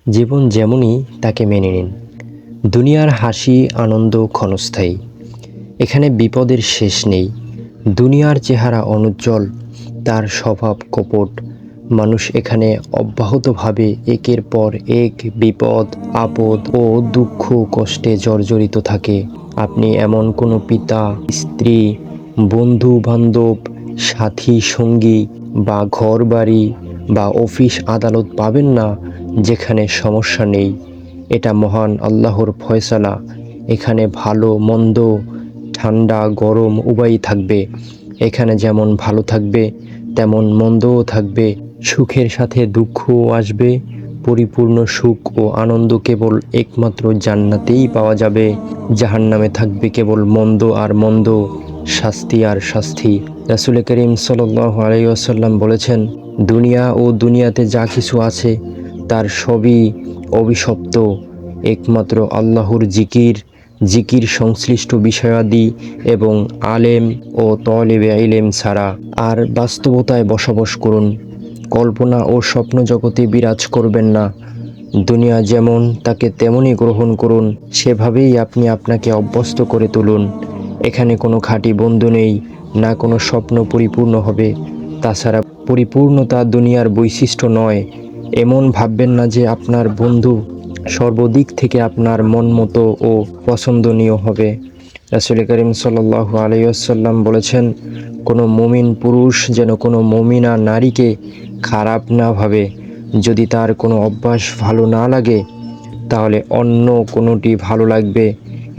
জীবন যেমনই তাকে মেনে নিন। দুনিয়ার হাসি আনন্দ ক্ষণস্থায়ী, এখানে বিপদের শেষ নেই। দুনিয়ার চেহারা অনুজ্জ্বল, তার স্বভাব কপট। মানুষ এখানে অব্যাহতভাবে একের পর এক বিপদ আপদ ও দুঃখ কষ্টে জর্জরিত থাকে। আপনি এমন কোনো পিতা স্ত্রী বন্ধু বান্ধব সাথী সঙ্গী বা ঘর বাড়ি বা অফিস আদালত পাবেন না যেখানে সমস্যা নেই। এটা মহান আল্লাহর ফয়সালা। এখানে ভালো মন্দ ঠান্ডা গরম উভয়ই থাকবে। এখানে যেমন ভালো থাকবে তেমন মন্দও থাকবে। সুখের সাথে দুঃখও আসবে। পরিপূর্ণ সুখ ও আনন্দ কেবল একমাত্র জান্নাতেই পাওয়া যাবে। জাহান্নামে থাকবে কেবল মন্দ আর মন্দ, শাস্তি আর শাস্তি। রাসূল করিম সাল্লাল্লাহু আলাইহি ওয়াসাল্লাম বলেছেন, দুনিয়া ও দুনিয়াতে যা কিছু আছে তার সবই অভিশপ্ত, একমাত্র আল্লাহর জিকির সংশ্লিষ্ট বিষয়াদি এবং আলেম ও তলেবে ইলম ছাড়া। আর বাস্তবতায় বসবাস করুন, কল্পনা ও স্বপ্ন জগতে বিরাজ করবেন না। দুনিয়া যেমন তাকে তেমনই গ্রহণ করুন, সেভাবেই আপনি আপনাকে অভ্যস্ত করে তুলুন। এখানে কোনো খাঁটি বন্ধু নেই, না কোনো স্বপ্ন পরিপূর্ণ হবে। তাছাড়া পরিপূর্ণতা দুনিয়ার বৈশিষ্ট্য নয়। এমন ভাববেন না যে আপনার বন্ধু সর্বদিক থেকে আপনার মন মতো ও পছন্দনীয় হবে। রাসূল করিম সাল্লাল্লাহু আলাইহি ওয়াসাল্লাম বলেছেন, কোনো মুমিন পুরুষ যেন কোনো মুমিনা নারীকে খারাপ না ভাবে। যদি তার কোনো অভ্যাস ভালো না লাগে তাহলে অন্য কোনোটি ভালো লাগবে।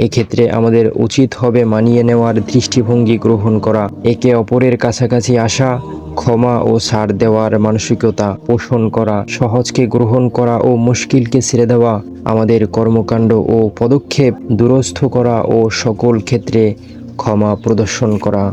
এক্ষেত্রে আমাদের উচিত হবে মানিয়ে নেওয়ার দৃষ্টিভঙ্গি গ্রহণ করা, একে অপরের কাছাকাছি আসা, ক্ষমা ও ছাড় দেওয়ার মানসিকতা পোষণ করা, সহজকে গ্রহণ করা ও মুশকিলকে ছেড়ে দেওয়া, আমাদের কর্মকাণ্ড ও পদক্ষেপ দুরস্থ করা ও সকল ক্ষেত্রে ক্ষমা প্রদর্শন করা।